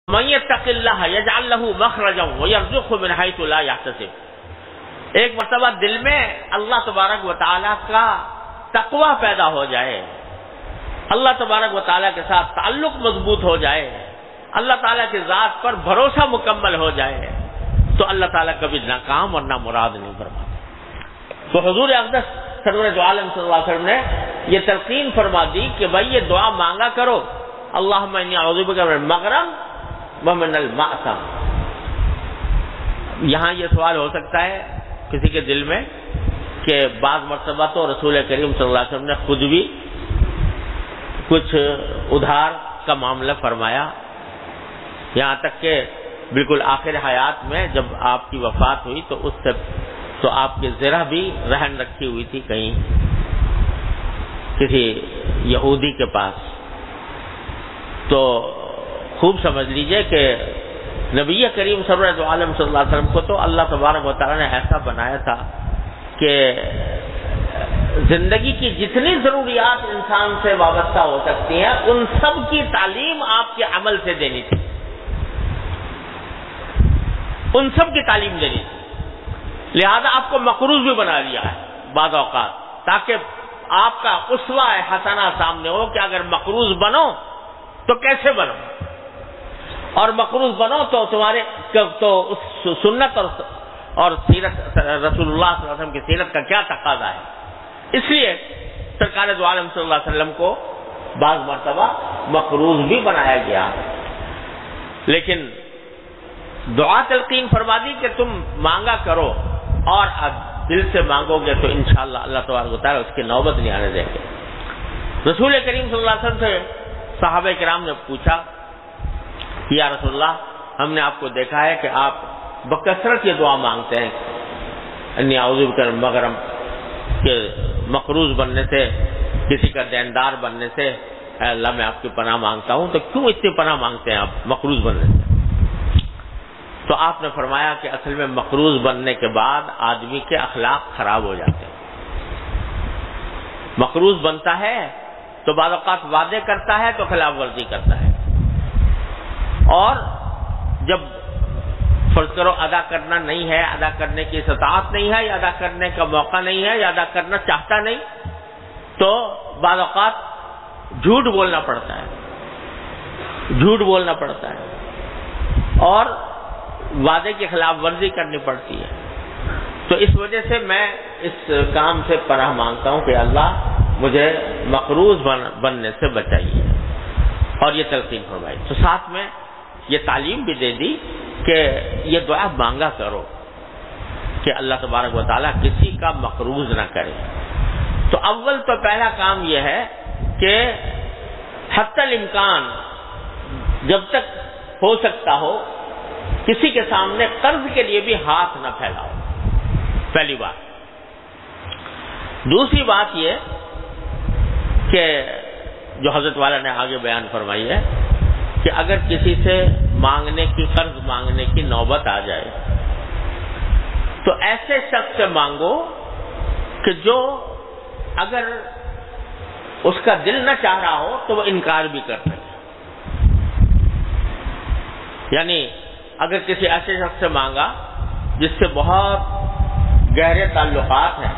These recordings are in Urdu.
من یتق اللہ یجعل لہ مخرجا ویرزقہ من حیث لا یحتسب، ایک مرتبہ دل میں اللہ تبارک و تعالیٰ کا تقوی پیدا ہو جائے، اللہ تبارک و تعالیٰ کے ساتھ تعلق مضبوط ہو جائے، اللہ تعالیٰ کی ذات پر بھروسہ مکمل ہو جائے، تو اللہ تعالیٰ کبھی ناکام اور نامراد نہیں فرماتے۔ تو حضور اقدس سرور دو عالم صلی اللہ علیہ وسلم نے یہ تلقین فرما دی کہ بھائی یہ دعا مانگا کرو، اللہم انی اعوذ بک من المغرم ومن المأثم۔ یہاں یہ سوال ہو سکتا ہے کسی کے دل میں کہ بعض مرتبہ تو رسول کریم صلی اللہ علیہ وسلم نے خود بھی کچھ ادھار کا معاملہ فرمایا، یہاں تک کہ بالکل آخر حیات میں جب آپ کی وفات ہوئی تو اس سے تو آپ کی زرہ بھی رہن رکھی ہوئی تھی کہیں کسی یہودی کے پاس۔ تو خوب سمجھ لیجئے کہ نبی کریم سرور عالم صلی اللہ علیہ وسلم کو تو اللہ تبارک و تعالیٰ نے ایسا بنایا تھا کہ زندگی کی جتنی ضروریات انسان سے وابستہ ہو سکتی ہیں ان سب کی تعلیم آپ کے عمل سے دینی تھی، ان سب کی تعلیم دینی تھی، لہذا آپ کو مقروض بھی بنا دیا ہے بعض اوقات، تاکہ آپ کا اسوہ حسنہ سامنے ہو کہ اگر مقروض بنو تو کیسے بنو، اور مقروض بنو تو تمہارے تو اس سنت اور سیرت رسول اللہ صلی اللہ علیہ وسلم کی سیرت کا کیا تقاضا ہے۔ اس لیے سرکار دو عالم صلی اللہ علیہ وسلم کو بعض مرتبہ مقروض بھی بنایا گیا، لیکن دعا تلقین فرما دی کہ تم مانگا کرو اور دل سے مانگو گے تو انشاءاللہ اللہ تبارک و تعالیٰ اس کی نوبت نہیں آنے دیں گے۔ رسول کریم صلی اللہ علیہ وسلم سے صحابہ کرام نے پوچھا یا رسول اللہ، ہم نے آپ کو دیکھا ہے کہ آپ بکثرت یہ دعا مانگتے ہیں، انی اعوذ بک من المغرم، کہ مقروض بننے سے، کسی کا دیندار بننے سے، اے اللہ میں آپ کی پناہ مانگتا ہوں، تو کیوں اتنی پناہ مانگتے ہیں آپ مقروض بننے سے؟ تو آپ نے فرمایا کہ اصل میں مقروض بننے کے بعد آدمی کے اخلاق خراب ہو جاتے ہیں۔ مقروض بنتا ہے تو بعض اوقات وعدے کرتا ہے تو خلاف ورزی کرتا ہے، اور جب فرض کرو ادا کرنا نہیں ہے، ادا کرنے کی استطاعت نہیں ہے، یا ادا کرنے کا موقع نہیں ہے، یا ادا کرنا چاہتا نہیں، تو بعض اوقات جھوٹ بولنا پڑتا ہے، جھوٹ بولنا پڑتا ہے اور وعدے کی خلاف ورزی کرنی پڑتی ہے۔ تو اس وجہ سے میں اس کام سے پناہ مانگتا ہوں کہ اللہ مجھے مقروض بننے سے بچائیے، اور یہ تلقین فرمائی۔ تو ساتھ میں یہ تعلیم بھی دے دی کہ یہ دعا مانگا کرو کہ اللہ تبارک و تعالیٰ کسی کا مقروض نہ کرے۔ تو اول تو پہلا کام یہ ہے کہ حتی الامکان جب تک ہو سکتا ہو کسی کے سامنے قرض کے لیے بھی ہاتھ نہ پھیلاؤ، پہلی بات۔ دوسری بات یہ کہ جو حضرت والا نے آگے بیان فرمائی ہے کہ اگر کسی سے مانگنے کی، قرض مانگنے کی نوبت آ جائے تو ایسے شخص سے مانگو کہ جو اگر اس کا دل نہ چاہ رہا ہو تو وہ انکار بھی کر سکے۔ یعنی اگر کسی ایسے شخص سے مانگا جس سے بہت گہرے تعلقات ہیں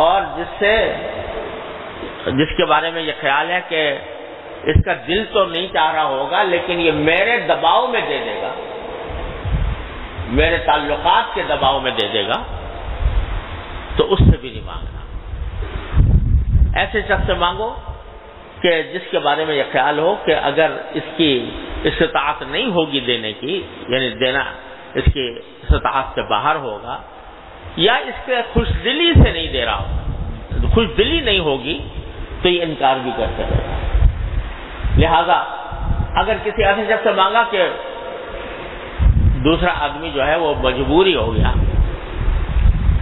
اور جس کے بارے میں یہ خیال ہے کہ اس کا دل تو نہیں چاہ رہا ہوگا لیکن یہ میرے دباؤ میں دے دے گا، میرے تعلقات کے دباؤ میں دے دے گا، تو اس سے بھی نہیں مانگنا۔ ایسے شخص سے مانگو کہ جس کے بارے میں یہ خیال ہو کہ اگر اس کی استطاعت نہیں ہوگی دینے کی، یعنی دینا اس کی استطاعت سے باہر ہوگا، یا اس کے خوش دلی سے نہیں دے رہا ہو، خوش دلی نہیں ہوگی تو یہ انکار بھی کر سکے گا۔ لہذا اگر کسی ایسے شخص سے مانگا کہ دوسرا آدمی جو ہے وہ مجبوری ہو گیا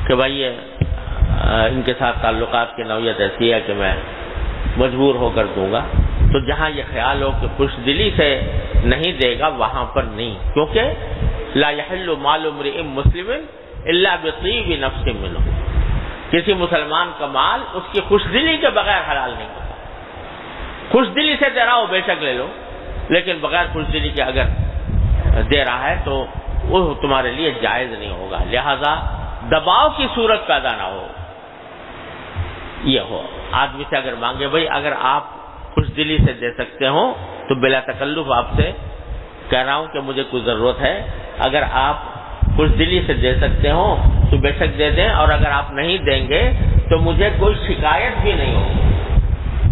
کہ بھائی ان کے ساتھ تعلقات کی نوعیت ایسی ہے کہ میں مجبور ہو کر دوں گا، تو جہاں یہ خیال ہو کہ خوش دلی سے نہیں دے گا وہاں پر نہیں، کیونکہ لا يحل مال امرئ مسلم الا بطیب نفس منہ، کسی مسلمان کا مال اس کی خوش دلی کے بغیر حلال نہیں ہوتا۔ خوش دلی سے دے رہا ہو بے شک لے لو، لیکن بغیر خوشدلی کے اگر دے رہا ہے تو وہ تمہارے لیے جائز نہیں ہوگا. لہذا دباؤ کی صورت پیدا نہ ہو. یہ ہو آدمی سے اگر مانگے بھائی اگر آپ خوشدلی سے دے سکتے ہو تو بلا تکلف آپ سے کہہ رہا ہوں کہ مجھے کوئی ضرورت ہے, اگر آپ خوشدلی سے دے سکتے ہو تو بے شک دے دیں, اور اگر آپ نہیں دیں گے تو مجھے کوئی شکایت بھی نہیں ہوگی,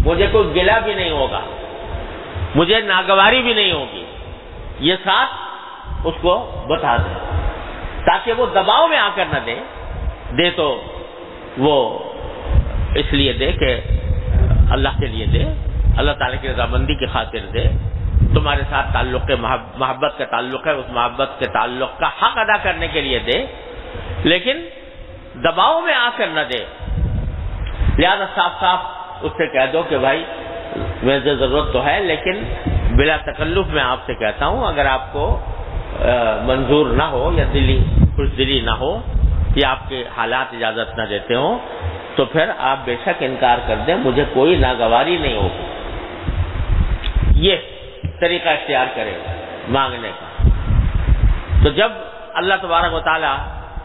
مجھے کوئی گلہ بھی نہیں ہوگا, مجھے ناگواری بھی نہیں ہوگی. یہ ساتھ اس کو بتا دیں تاکہ وہ دباؤ میں آ کر نہ دے تو وہ اس لیے دے کہ اللہ کے لیے دے, اللہ تعالیٰ کی رضامندی کی خاطر دے, تمہارے ساتھ تعلق محبت کا تعلق ہے, اس محبت کے تعلق کا حق ادا کرنے کے لیے دے, لیکن دباؤ میں آ کر نہ دے. لہذا صاف صاف اس سے کہہ دو کہ بھائی مجھے ضرورت تو ہے لیکن بلا تکلف میں آپ سے کہتا ہوں, اگر آپ کو منظور نہ ہو یا خوشدلی نہ ہو یا آپ کے حالات اجازت نہ دیتے ہوں تو پھر آپ بے شک انکار کر دیں, مجھے کوئی ناگواری نہیں ہوگی. یہ طریقہ اختیار کرے مانگنے کا. تو جب اللہ تبارک و تعالیٰ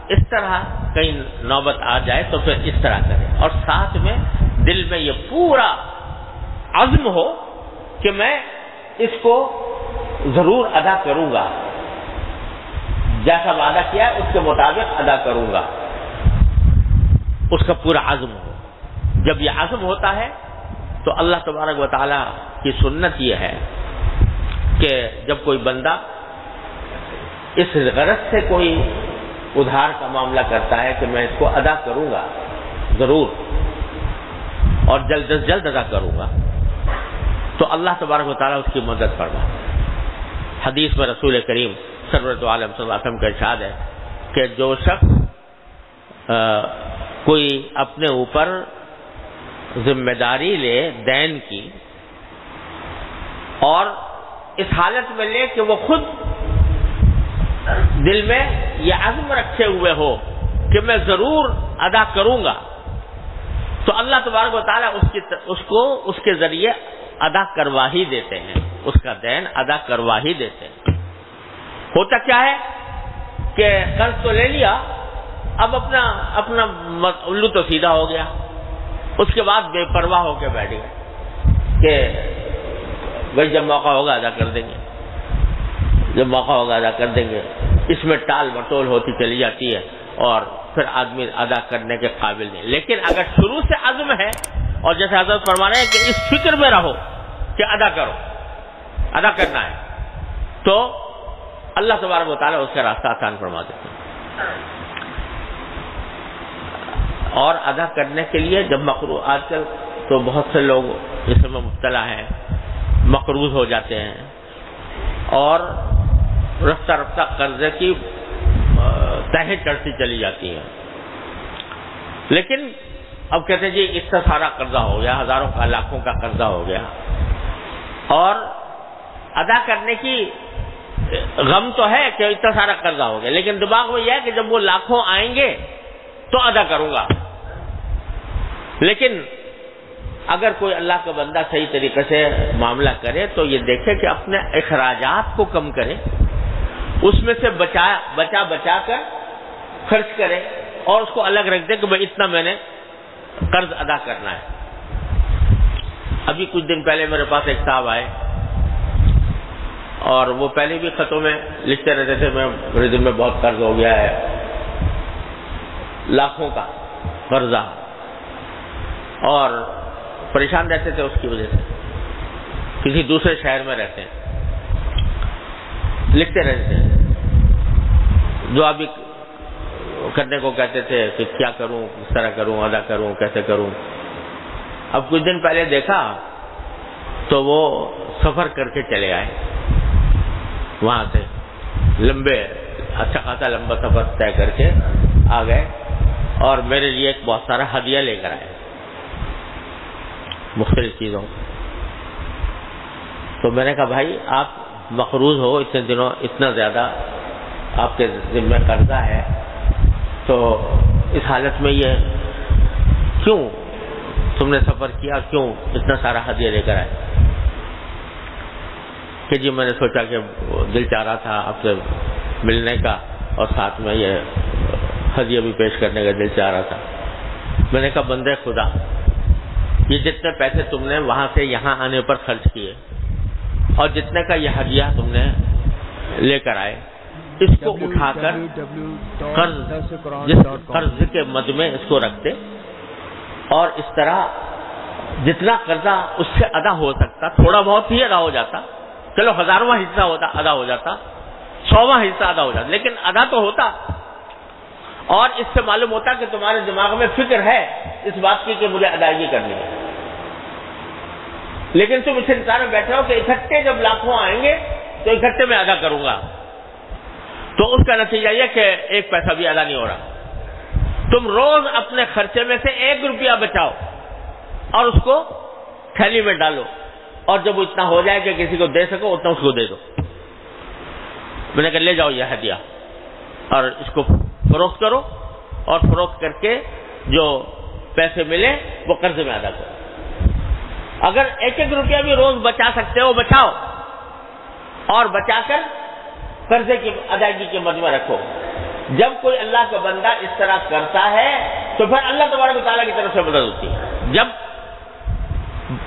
اس طرح کہیں نوبت آ جائے تو پھر اس طرح کرے, اور ساتھ میں دل میں یہ پورا عزم ہو کہ میں اس کو ضرور ادا کروں گا, جیسا وعدہ کیا ہے اس کے مطابق ادا کروں گا, اس کا پورا عزم ہو. جب یہ عزم ہوتا ہے تو اللہ تبارک و تعالیٰ کی سنت یہ ہے کہ جب کوئی بندہ اس غرض سے کوئی ادھار کا معاملہ کرتا ہے کہ میں اس کو ادا کروں گا ضرور اور جلد از جلد ادا کروں گا, تو اللہ تبارک و تعالیٰ اس کی مدد فرما. حدیث میں رسول کریم سرورت عالم صلی اللہ علیہ وسلم کا ارشاد ہے کہ جو شخص کوئی اپنے اوپر ذمہ داری لے دین کی اور اس حالت میں لے کہ وہ خود دل میں یہ عزم رکھے ہوئے ہو کہ میں ضرور ادا کروں گا, تو اللہ تبارک و تعالیٰ اس کے ذریعے ادا کروا ہی دیتے ہیں, اس کا دین ادا کروا ہی دیتے ہیں. ہوتا کیا ہے کہ قرض تو لے لیا, اب اپنا الو تو سیدھا ہو گیا, اس کے بعد بے پرواہ ہو کے بیٹھ گئے کہ بھائی جب موقع ہوگا ادا کر دیں گے, جب موقع ہوگا ادا کر دیں گے. اس میں ٹال مٹول ہوتی چلی جاتی ہے اور پھر آدمی ادا کرنے کے قابل نہیں. لیکن اگر شروع سے عزم ہے اور جیسے حضرت فرما رہے ہیں کہ اس فکر میں رہو کہ ادا کرو, ادا کرنا ہے, تو اللہ تبارک و تعالیٰ اس کا راستہ آسان فرما دیتے ہیں. اور ادا کرنے کے لیے جب مقروض, آج کل تو بہت سے لوگ اس میں مبتلا ہیں, مقروض ہو جاتے ہیں اور رفتہ رفتہ قرضے کی تہیں چڑھتی چلی جاتی ہیں. لیکن اب کہتے ہیں جی اتنا سارا قرضہ ہو گیا, ہزاروں کا لاکھوں کا قرضہ ہو گیا, اور ادا کرنے کی غم تو ہے کہ اتنا سارا قرضہ ہو گیا, لیکن دماغ میں یہ ہے کہ جب وہ لاکھوں آئیں گے تو ادا کروں گا. لیکن اگر کوئی اللہ کا بندہ صحیح طریقے سے معاملہ کرے تو یہ دیکھے کہ اپنے اخراجات کو کم کرے, اس میں سے بچا کر خرچ کرے, اور اس کو الگ رکھ دے کہ بھائی اتنا میں نے قرض ادا کرنا ہے. ابھی کچھ دن پہلے میرے پاس ایک صاحب آئے اور وہ پہلے بھی خطوں میں لکھتے رہتے تھے میرے دل میں بہت قرض ہو گیا ہے, لاکھوں کا قرضہ, اور پریشان رہتے تھے اس کی وجہ سے. کسی دوسرے شہر میں رہتے ہیں, لکھتے رہتے تھے, جو ابھی کرنے کو کہتے تھے کہ کیا کروں, کس طرح کروں, ادا کروں, کیسے کروں. اب کچھ دن پہلے دیکھا تو وہ سفر کر کے چلے آئے, وہاں سے اچھا خاصا لمبا سفر طے کر کے آ گئے, اور میرے لیے ایک بہت سارا ہدیہ لے کر آئے مختلف چیزوں. تو میں نے کہا بھائی آپ مقروض ہو اتنے دنوں, اتنا زیادہ آپ کے ذمہ قرضہ ہے, تو اس حالت میں یہ کیوں تم نے سفر کیا, کیوں اتنا سارا ہدیہ لے کر آئے؟ کہ جی میں نے سوچا کہ دل چاہ رہا تھا آپ سے ملنے کا اور ساتھ میں یہ ہدیہ بھی پیش کرنے کا دل چاہ رہا تھا. میں نے کہا بندے خدا، یہ جتنے پیسے تم نے وہاں سے یہاں آنے پر خرچ کیے اور جتنے کا یہ ہدیہ تم نے لے کر آئے، اس کو اٹھا کر قرض کے مد میں اس کو رکھتے اور اس طرح جتنا قرضہ اس سے ادا ہو سکتا، تھوڑا بہت ہی ادا ہو جاتا، چلو 1000واں حصہ ہوتا ادا ہو جاتا، 100واں حصہ ادا ہو جاتا، لیکن ادا تو ہوتا. اور اس سے معلوم ہوتا کہ تمہارے دماغ میں فکر ہے اس بات کی کہ مجھے ادائیگی کرنی ہے. لیکن تم اس انتظار میں بیٹھے ہو کہ اکٹھے جب لاکھوں آئیں گے تو اکٹھے میں ادا کروں گا، تو اس کا نتیجہ یہ کہ 1 پیسہ بھی ادا نہیں ہو رہا. تم روز اپنے خرچے میں سے 1 روپیہ بچاؤ اور اس کو تھیلی میں ڈالو، اور جب وہ اتنا ہو جائے کہ کسی کو دے سکو اتنا اس کو دے دو. میں نے کہا لے جاؤ یہ ہدیہ اور اس کو فروخت کرو، اور فروخت کر کے جو پیسے ملے وہ قرض میں ادا کرو. اگر 1 روپیہ بھی روز بچا سکتے ہو بچاؤ، اور بچا کر قرضے کی ادائیگی کے مد میں رکھو. جب کوئی اللہ کا بندہ اس طرح کرتا ہے تو پھر اللہ تبارک و تعالیٰ کی طرف سے مدد ہوتی ہے. جب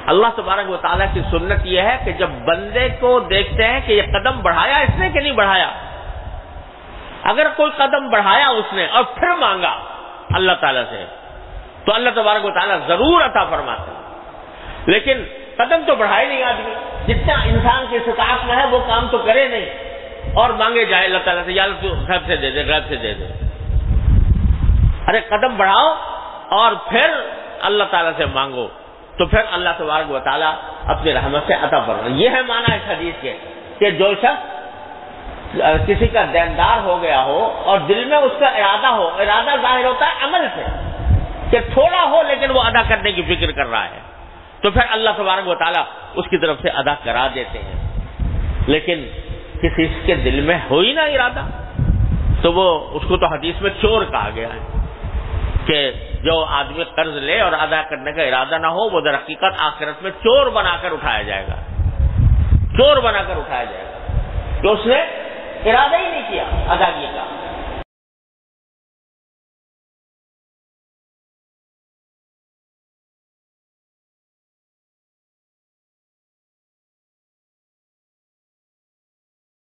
اللہ تبارک و تعالیٰ کی سنت یہ ہے کہ جب بندے کو دیکھتے ہیں کہ یہ قدم بڑھایا اس نے کہ نہیں بڑھایا، اگر کوئی قدم بڑھایا اس نے اور پھر مانگا اللہ تعالیٰ سے تو اللہ تبارک و تعالیٰ ضرور عطا فرماتا ہے. لیکن قدم تو بڑھائے نہیں آدمی، جتنا انسان کی استطاعت میں ہے وہ کام تو کرے نہیں اور مانگے جائے اللہ تعالیٰ سے، یا اللہ تو غیب سے دے دے، غیب سے دے دے. ارے قدم بڑھاؤ اور پھر اللہ تعالیٰ سے مانگو تو پھر اللہ تبارک و تعالیٰ اپنی رحمت سے عطا فرمائے. یہ ہے معنی اس حدیث کے کہ جو شخص کسی کا دیندار ہو گیا ہو اور دل میں اس کا ارادہ ہو، ارادہ ظاہر ہوتا ہے عمل سے کہ تھوڑا ہو لیکن وہ ادا کرنے کی فکر کر رہا ہے، تو پھر اللہ تبارک و تعالیٰ اس کی طرف سے ادا کرا دیتے ہیں. لیکن کسی کے دل میں ہو ہی نہ ارادہ تو وہ اس کو تو حدیث میں چور کہا گیا ہے کہ جو آدمی قرض لے اور ادا کرنے کا ارادہ نہ ہو وہ در حقیقت آخرت میں چور بنا کر اٹھایا جائے گا، چور بنا کر اٹھایا جائے گا، تو اس نے ارادہ ہی نہیں کیا ادائیگی کا.